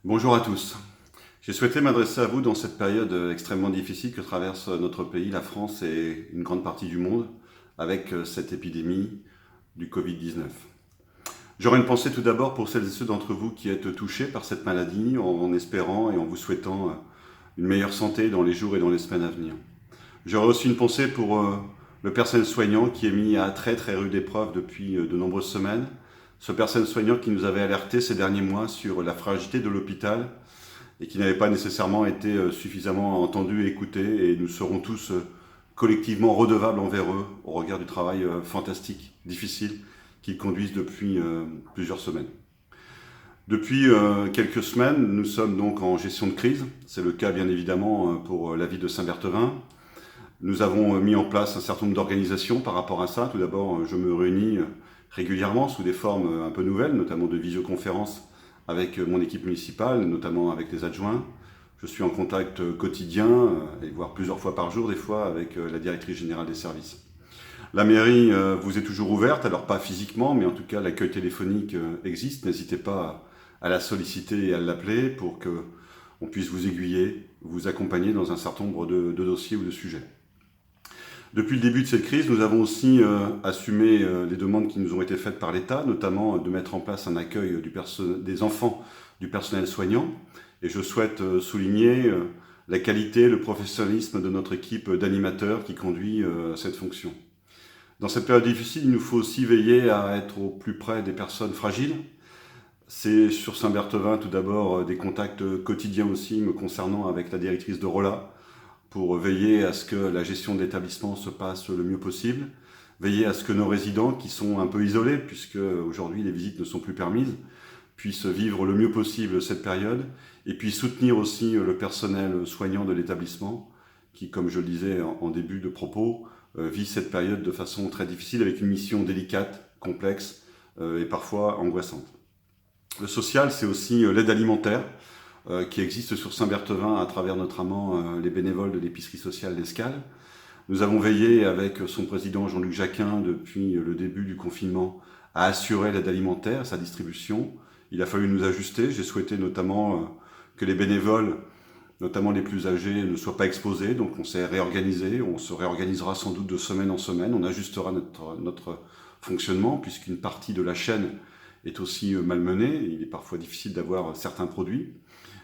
Bonjour à tous. J'ai souhaité m'adresser à vous dans cette période extrêmement difficile que traverse notre pays, la France et une grande partie du monde, avec cette épidémie du Covid-19. J'aurais une pensée tout d'abord pour celles et ceux d'entre vous qui êtes touchés par cette maladie, en espérant et en vous souhaitant une meilleure santé dans les jours et dans les semaines à venir. J'aurais aussi une pensée pour le personnel soignant qui est mis à très très rude épreuve depuis de nombreuses semaines. Ce personnel soignant qui nous avait alerté ces derniers mois sur la fragilité de l'hôpital et qui n'avait pas nécessairement été suffisamment entendu et écouté, et nous serons tous collectivement redevables envers eux au regard du travail fantastique, difficile qu'ils conduisent depuis plusieurs semaines. Depuis quelques semaines, nous sommes donc en gestion de crise. C'est le cas bien évidemment pour la ville de Saint-Berthevin. Nous avons mis en place un certain nombre d'organisations par rapport à ça. Tout d'abord, je me réunis régulièrement sous des formes un peu nouvelles, notamment de visioconférences avec mon équipe municipale, notamment avec les adjoints. Je suis en contact quotidien, et voire plusieurs fois par jour des fois, avec la directrice générale des services. La mairie vous est toujours ouverte, alors pas physiquement, mais en tout cas l'accueil téléphonique existe. N'hésitez pas à la solliciter et à l'appeler pour qu'on puisse vous aiguiller, vous accompagner dans un certain nombre de dossiers ou de sujets. Depuis le début de cette crise, nous avons aussi assumé les demandes qui nous ont été faites par l'État, notamment de mettre en place un accueil des enfants du personnel soignant. Et je souhaite souligner la qualité, le professionnalisme de notre équipe d'animateurs qui conduit cette fonction. Dans cette période difficile, il nous faut aussi veiller à être au plus près des personnes fragiles. C'est sur Saint-Berthevin tout d'abord des contacts quotidiens aussi me concernant avec la directrice de Rolla, pour veiller à ce que la gestion de l'établissement se passe le mieux possible, veiller à ce que nos résidents, qui sont un peu isolés, puisque aujourd'hui les visites ne sont plus permises, puissent vivre le mieux possible cette période, et puis soutenir aussi le personnel soignant de l'établissement, qui, comme je le disais en début de propos, vit cette période de façon très difficile, avec une mission délicate, complexe et parfois angoissante. Le social, c'est aussi l'aide alimentaire, qui existe sur Saint-Berthevin à travers notamment les bénévoles de l'épicerie sociale d'Escale. Nous avons veillé avec son président Jean-Luc Jacquin depuis le début du confinement à assurer l'aide alimentaire, sa distribution. Il a fallu nous ajuster. J'ai souhaité notamment que les bénévoles, notamment les plus âgés, ne soient pas exposés. Donc on s'est réorganisé. On se réorganisera sans doute de semaine en semaine. On ajustera notre fonctionnement puisqu'une partie de la chaîne est aussi malmenée. Il est parfois difficile d'avoir certains produits.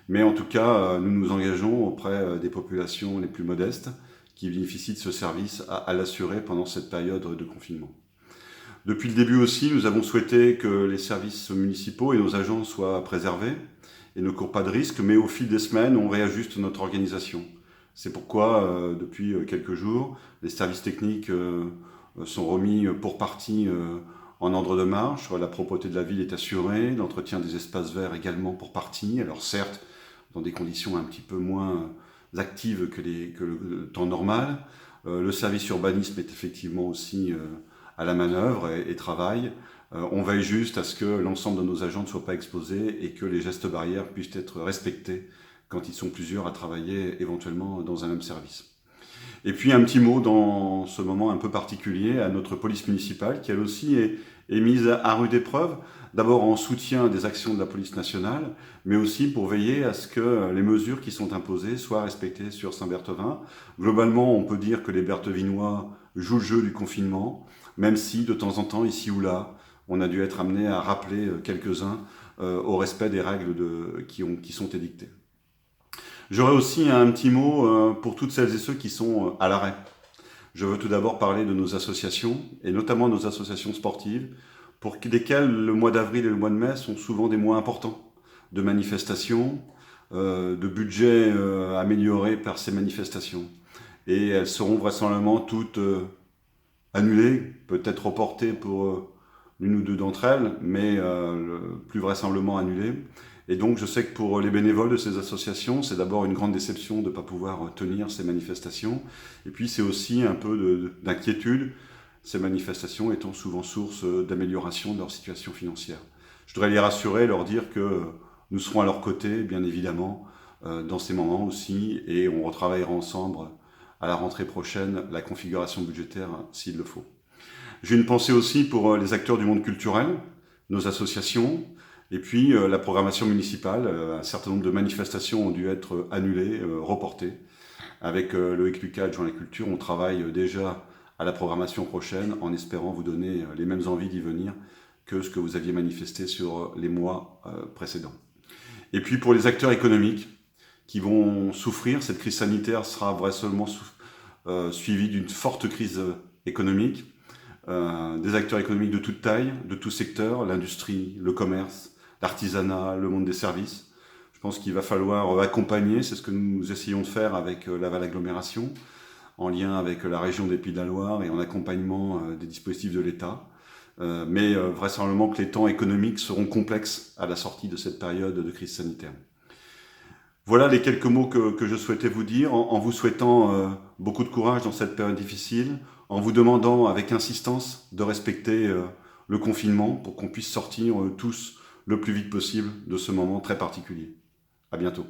Mais en tout cas, nous nous engageons auprès des populations les plus modestes qui bénéficient de ce service à l'assurer pendant cette période de confinement. Depuis le début aussi, nous avons souhaité que les services municipaux et nos agents soient préservés et ne courent pas de risques, mais au fil des semaines, on réajuste notre organisation. C'est pourquoi, depuis quelques jours, les services techniques sont remis pour partie en ordre de marche. La propreté de la ville est assurée, l'entretien des espaces verts également pour partie. Alors certes, dans des conditions un petit peu moins actives que le temps normal. Le service urbanisme est effectivement aussi à la manœuvre et travaille. On veille juste à ce que l'ensemble de nos agents ne soient pas exposés et que les gestes barrières puissent être respectés quand ils sont plusieurs à travailler éventuellement dans un même service. Et puis un petit mot dans ce moment un peu particulier à notre police municipale qui elle aussi est mise à rude épreuve, d'abord en soutien des actions de la police nationale, mais aussi pour veiller à ce que les mesures qui sont imposées soient respectées sur Saint-Berthevin. Globalement, on peut dire que les Berthevinois jouent le jeu du confinement, même si de temps en temps, ici ou là, on a dû être amené à rappeler quelques-uns au respect des règles qui sont édictées. J'aurais aussi un petit mot pour toutes celles et ceux qui sont à l'arrêt. Je veux tout d'abord parler de nos associations, et notamment nos associations sportives, pour lesquelles le mois d'avril et le mois de mai sont souvent des mois importants de manifestations, de budgets améliorés par ces manifestations. Et elles seront vraisemblablement toutes annulées, peut-être reportées pour l'une ou deux d'entre elles, mais plus vraisemblablement annulées. Et donc je sais que pour les bénévoles de ces associations, c'est d'abord une grande déception de ne pas pouvoir tenir ces manifestations. Et puis c'est aussi un peu d'inquiétude, ces manifestations étant souvent source d'amélioration de leur situation financière. Je voudrais les rassurer, leur dire que nous serons à leur côté, bien évidemment, dans ces moments aussi, et on retravaillera ensemble à la rentrée prochaine la configuration budgétaire s'il le faut. J'ai une pensée aussi pour les acteurs du monde culturel, nos associations, Et puis la programmation municipale, un certain nombre de manifestations ont dû être annulées, reportées. Avec Loïc Lucas, adjoint à la culture, on travaille déjà à la programmation prochaine en espérant vous donner les mêmes envies d'y venir que ce que vous aviez manifesté sur les mois précédents. Et puis pour les acteurs économiques qui vont souffrir, cette crise sanitaire sera vraisemblablement suivie d'une forte crise économique. Des acteurs économiques de toute taille, de tout secteur, l'industrie, le commerce, l'artisanat, le monde des services. Je pense qu'il va falloir accompagner, c'est ce que nous essayons de faire avec Laval Agglomération, en lien avec la région des Pays de la Loire et en accompagnement des dispositifs de l'État. Mais vraisemblablement que les temps économiques seront complexes à la sortie de cette période de crise sanitaire. Voilà les quelques mots que je souhaitais vous dire, en vous souhaitant beaucoup de courage dans cette période difficile, en vous demandant avec insistance de respecter le confinement pour qu'on puisse sortir tous le plus vite possible de ce moment très particulier. À bientôt.